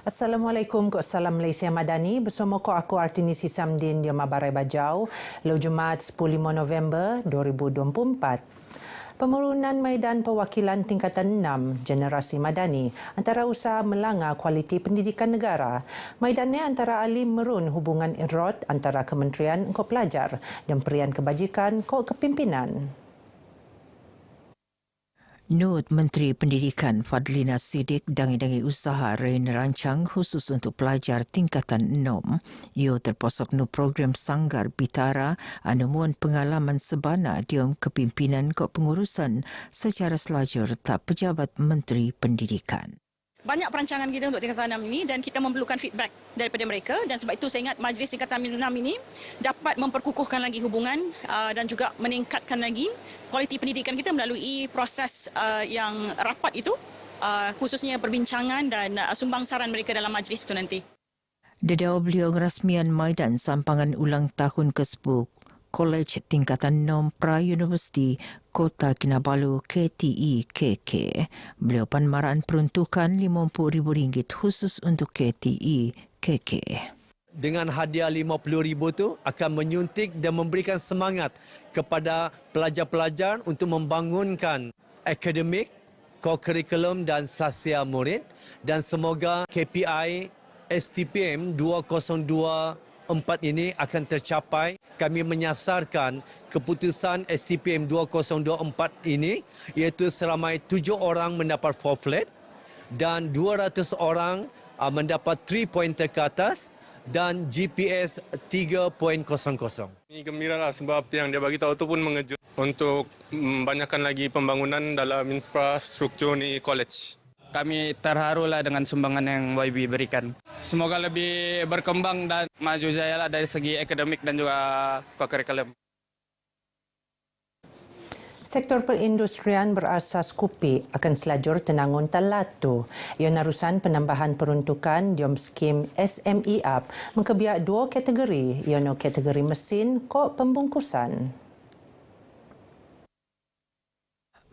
Assalamualaikum, Salam Malaysia Madani. Bersama aku Artini Sisamdin di Mabarai Bajau, Lu Jumaat 15 November 2024. Pemerunan Maidan Perwakilan Tingkatan 6 Generasi Madani antara usaha melanggar kualiti pendidikan negara. Maidannya antara ahli merun hubungan irot antara Kementerian Engkau Pelajar dan Perian Kebajikan Kau Kepimpinan. Not Menteri Pendidikan Fadlina Siddiq dangi-dangi usaha Rain Rancang khusus untuk pelajar tingkatan 6. Ia terposok no program Sanggar Bitara anemuan pengalaman sebana diam kepimpinan kepengurusan secara selajur tak pejabat Menteri Pendidikan. Banyak perancangan kita untuk tingkatan 6 ini dan kita memerlukan feedback daripada mereka dan sebab itu saya ingat majlis tingkatan 6 ini dapat memperkukuhkan lagi hubungan dan juga meningkatkan lagi kualiti pendidikan kita melalui proses yang rapat itu khususnya perbincangan dan sumbangsaran mereka dalam majlis itu nanti. Dedau beliau ngerasmian Maidan sampangan ulang tahun ke-10 Kolej Tingkatan 6 Pra-Universiti Kota Kinabalu KTE KK. Beliau panmaraan peruntukan RM50,000 khusus untuk KTE KK. Dengan hadiah RM50,000 itu akan menyuntik dan memberikan semangat kepada pelajar-pelajar untuk membangunkan akademik, co-curriculum dan sasial murid dan semoga KPI STPM 2024 ini akan tercapai. Kami menyasarkan keputusan STPM 2024 ini iaitu seramai 7 orang mendapat 4 flat dan 200 orang mendapat 3 pointer ke atas dan GPS 3.00. Ini gembiralah sebab yang dia bagi tahu itu pun mengejut untuk membanyakkan lagi pembangunan dalam infrastruktur ni college. Kami terharulah dengan sumbangan yang YB berikan. Semoga lebih berkembang dan maju jaya lah dari segi akademik dan juga kurikulum. Sektor perindustrian berasas kopi akan selajur tenangun talatu. Ia narusan penambahan peruntukan diom skim SME Up mengkebiak 2 kategori, iaitu kategori mesin kok pembungkusan.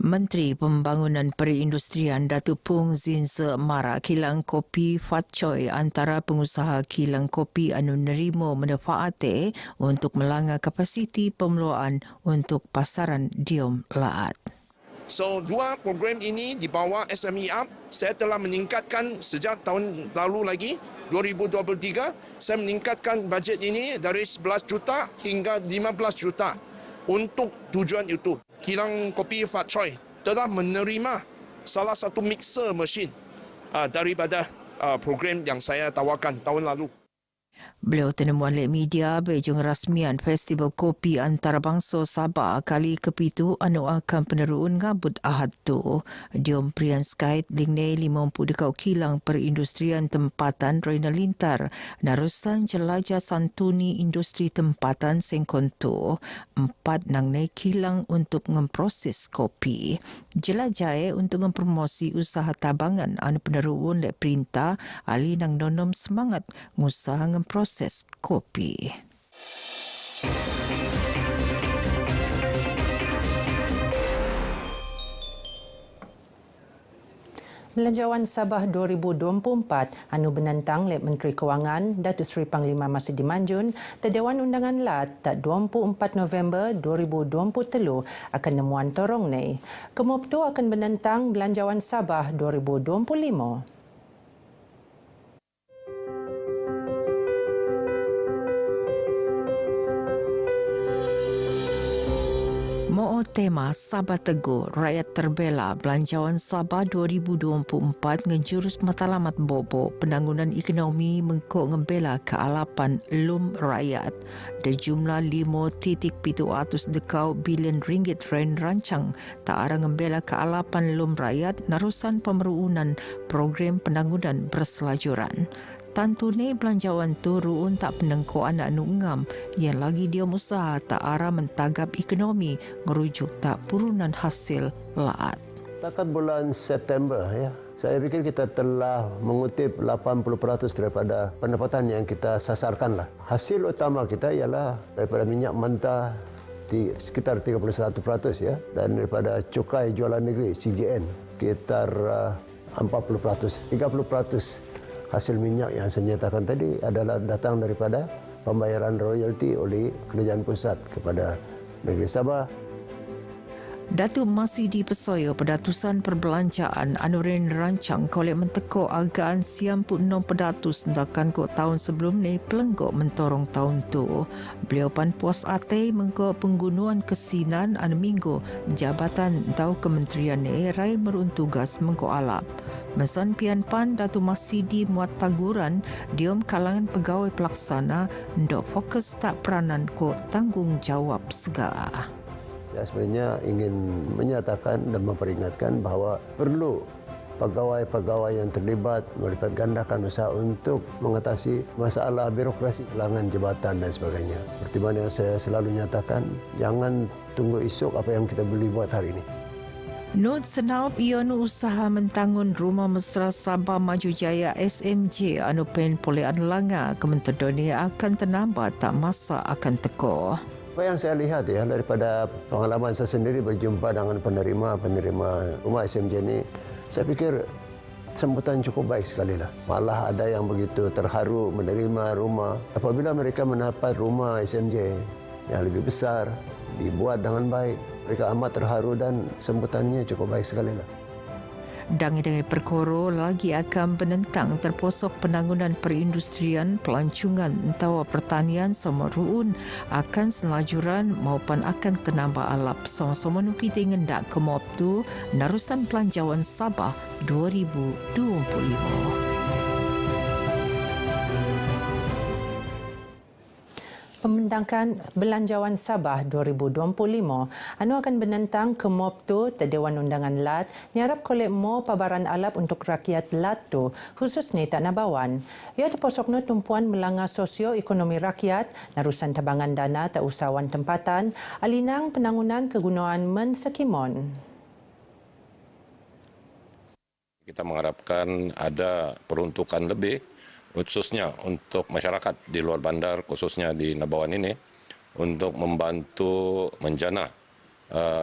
Menteri Pembangunan Perindustrian Datuk Pung Zinze Mara kilang kopi Fat Choi antara pengusaha kilang kopi anu nerimo manfaate untuk melanggar kapasiti pengeluaran untuk pasaran diom laat. So, 2 program ini di bawah SME Up, saya telah meningkatkan sejak tahun lalu lagi, 2023, saya meningkatkan bajet ini dari 11 juta hingga 15 juta untuk tujuan itu. Kilang kopi Fat Choi telah menerima salah satu mixer mesin daripada program yang saya tawarkan tahun lalu. Beliau tenemuan oleh media bejung rasmian Festival Kopi Antarabangsa Sabah kali ke-7 anu akan peneruun ngabut Ahad tu. Diom Prian Skait lingnei 50 dekau kilang perindustrian tempatan Reina Lintar narusan jelajah santuni industri tempatan Sengkonto 4 nangnei kilang untuk memproses kopi. Jelajah untuk mempromosi usaha tabangan anu peneruun oleh perintah ali nang nonom semangat ngusaha proses kopi. Belanjawan Sabah 2024 anu benantang oleh Menteri Kewangan Datuk Seri Panglima Masudi Manjun Dewan Undangan LAT tak 24 November 2023 akan nemuan torong ni. Kemup tu akan benantang Belanjawan Sabah 2025. Mo'o tema Sabah Teguh Rakyat Terbela Belanjawan Sabah 2024 ngejurus matlamat bobo penangunan ekonomi mengkok ngembela kealapan lum rakyat berjumlah 5.700 dekau bilion ringgit Rain Rancang tak arang ngembela kealapan lum rakyat narusan pemeruunan program penangunan berselajuran. Tantune belanjawan tu ruun tak penengkoan anak ngam yang lagi dia usaha tak arah mentagap ekonomi ngerujuk tak purunan hasil laat. Setakat bulan September saya fikir kita telah mengutip 80% daripada pendapatan yang kita sasarkan lah. Hasil utama kita ialah daripada minyak mentah di sekitar 31% dan daripada cukai jualan negeri CJN sekitar 40%, 30%. hasil minyak yang saya nyatakan tadi adalah datang daripada pembayaran royalti oleh kerajaan pusat kepada negeri Sabah. Datuk Masidi Pesoyo Pendatusan Perbelanjaan Anurin rancang kolek mentekuk hargaan 96% ndakan kok tahun sebelum ni pelenggok mentorong tahun tu. Beliau pan puas hati mengko penggunaan kesinan anu minggu jabatan tau kementerian ni rai merun tugas mengko alap. Mesan pian pan Datuk Masidi muat taguran diom kalangan pegawai pelaksana ndok fokus tak peranan ko tanggungjawab segala. Saya sebenarnya ingin menyatakan dan memperingatkan bahawa perlu pegawai-pegawai yang terlibat melipat gandakan usaha untuk mengatasi masalah birokrasi pelanggan jabatan dan sebagainya. Seperti mana yang saya selalu nyatakan, jangan tunggu esok apa yang kita boleh buat hari ini. Not senaup ion usaha mentangun Rumah Mesra Sabah Maju Jaya SMJ anu pen polean langa kementerian ini akan tenambah tak masa akan teko. Apa yang saya lihat ya daripada pengalaman saya sendiri berjumpa dengan penerima rumah SMJ ini, saya pikir sambutan cukup baik sekali lah. Malah ada yang begitu terharu menerima rumah apabila mereka mendapat rumah SMJ yang lebih besar, dibuat dengan baik. Mereka amat terharu dan sambutannya cukup baik sekali lah. Dangi-dangi perkoro lagi akan menentang terposok penangunan perindustrian, pelancongan entawa pertanian sama ruun akan selajuran maupun akan tenambah alap sama-sama nuki dengan dak kemop tu narusan Pelanjawan Sabah 2025. Pembentangan Belanjawan Sabah 2025 anu akan menentang ke MOP tu Dewan Undangan LAT nyarap kolek mo pabaran alap untuk rakyat LAT tu khususnya tak nabawan. Ia terposokno tumpuan melanggar sosio-ekonomi rakyat, narusan tabangan dana tak usahawan tempatan, alinang penangunan kegunaan mensekimon. Kita mengharapkan ada peruntukan lebih khususnya untuk masyarakat di luar bandar, khususnya di Nabawan ini, untuk membantu menjana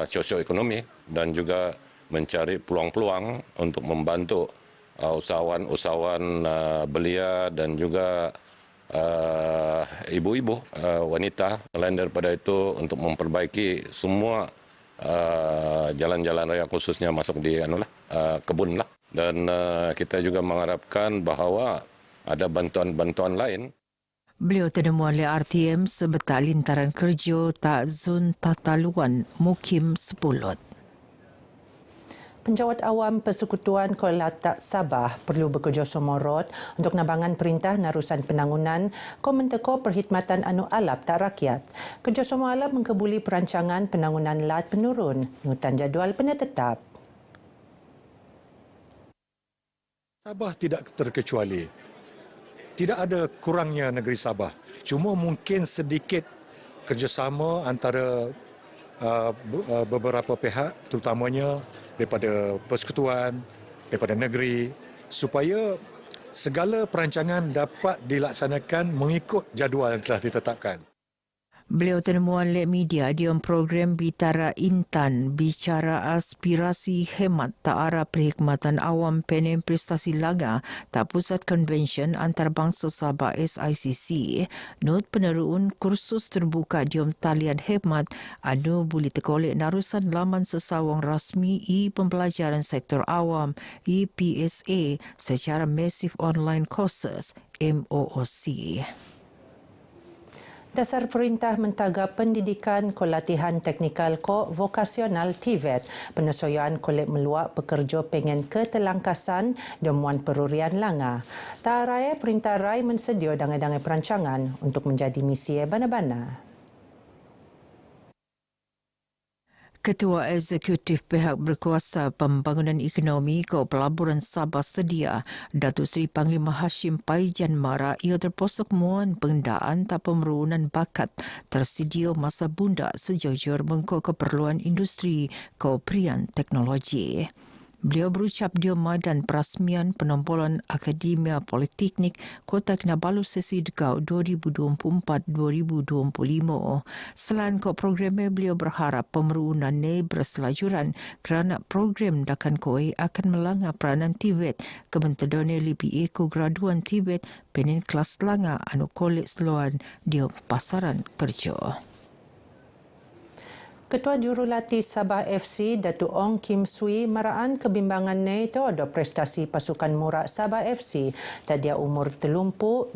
sosioekonomi dan juga mencari peluang-peluang untuk membantu usahawan-usahawan belia dan juga ibu-ibu wanita. Selain daripada itu, untuk memperbaiki semua jalan-jalan raya khususnya masuk di kebun lah. Dan kita juga mengharapkan bahawa ada bantuan-bantuan lain. Beliau terdemuan oleh RTM sebetal lintaran kerja tak zon tataluan Mukim Sepulot. Penjawat awam Persekutuan Kolatak Sabah perlu bekerjasama rot untuk nabangan perintah narusan penangunan Komenteko Perkhidmatan Anu Alap Tak Rakyat. Kerjasama alap mengkebuli perancangan penangunan LAT penurun, nutan jadual penetetap. Sabah tidak terkecuali. Tidak ada kurangnya negeri Sabah. Cuma mungkin sedikit kerjasama antara beberapa pihak, terutamanya daripada persekutuan, daripada negeri, supaya segala perancangan dapat dilaksanakan mengikut jadual yang telah ditetapkan. Beliau terdemuan oleh media di program Bitara Intan, bicara aspirasi hemat ta'ara perkhidmatan awam penem prestasi laga tak pusat konvensyen antarabangsa Sabah SICC. Not peneruun kursus terbuka di talian hemat anu boleh tekolek narusan laman sesawang rasmi pembelajaran sektor awam PSA secara Massive Online Courses MOOC. Dasar Perintah Mentagah Pendidikan Kolatihan Teknikal Vokasional TVET penyesuaian kolek meluak pekerja pengen ketelangkasan demuan perurian langa. Tak raya Perintah Rai mensedia dangai-dangai perancangan untuk menjadi misi bana-bana. Ketua Eksekutif Pihak Berkuasa Pembangunan Ekonomi ke Pelaburan Sabah Sedia, Datuk Seri Panglima Hashim Paijan Mara, ia terposok muan pengendaan tak pemerunan bakat tersedia masa bunda sejujur mengko keperluan industri keoperasian teknologi. Beliau berucap di Maidan Perasmian Penombolan Akademia Politeknik Kota Kinabalu Sesi Degau 2024-2025. Selain programnya, beliau berharap pemerunan ini berselajuran kerana program dakan koi akan melanggar peranan Tibet kementedone lebih eko graduan Tibet penin kelas langa anu kolej seluan di pasaran kerja. Ketua Jurulatih Sabah FC, Datuk Ong Kim Sui, maraan kebimbangan itu ada prestasi pasukan murak Sabah FC tadia umur 30, 20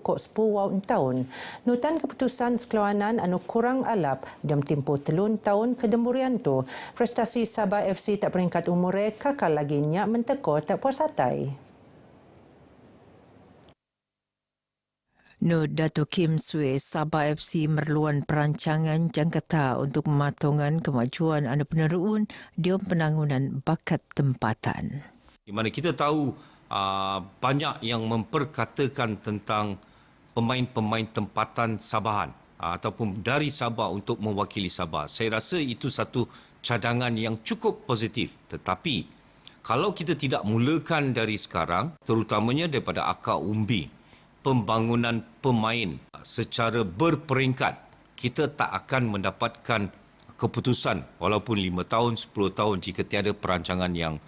kok 10 tahun. Nutan keputusan sekeluanan anu kurang alap dalam tempoh 3 tahun kedemburian tu, prestasi Sabah FC tak peringkat umure kakal lagi nyak menteko tak puas hatai. Datuk Kim Sui, Sabah FC merluan perancangan jangkata untuk mematongan kemajuan anu peneruun di penangunan bakat tempatan. Di mana kita tahu banyak yang memperkatakan tentang pemain-pemain tempatan Sabahan ataupun dari Sabah untuk mewakili Sabah. Saya rasa itu satu cadangan yang cukup positif. Tetapi kalau kita tidak mulakan dari sekarang, terutamanya daripada akar umbi, pembangunan pemain secara berperingkat, kita tak akan mendapatkan keputusan walaupun 5 tahun, 10 tahun jika tiada perancangan yang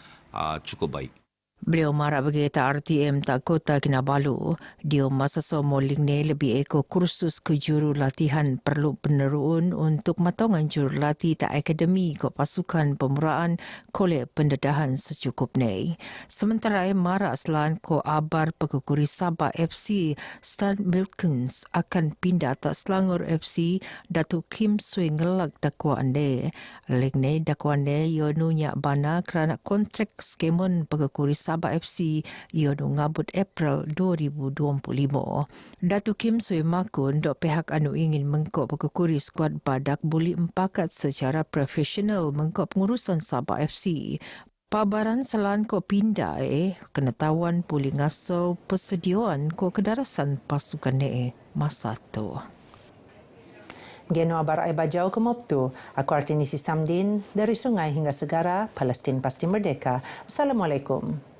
cukup baik. Beliau marah berkata RTM tak Kota Kinabalu, dia masa somoling ni lebih eko kursus ke jurulatihan perlu peneruun untuk matongan jurulatih tak akademi ke pasukan pemuraan kolej pendedahan secukup ni. Sementara marah selain ko abar pekukuri Sabah FC Stan Wilkins akan pindah tak Selangor FC, Datuk Kim Sui ngelak dakwaan ni. Lek ni dakwaan ni ia nunyak bana kerana kontrak skemon pekukuri Sabah FC ia ngabut April 2025. Datuk Kim Sui makun dok pihak anu ingin mengkop pekukuri skuad badak boleh empakat secara profesional mengkop pengurusan Sabah FC. Pabaran selain ko pindah kena tawan boleh ngasau persediaan ko kedarasan pasukan masa tu. Geno abar ai bajau ke Moptu. Aku Artinisi Samdin dari sungai hingga segara, Palestin pasti merdeka. Assalamualaikum.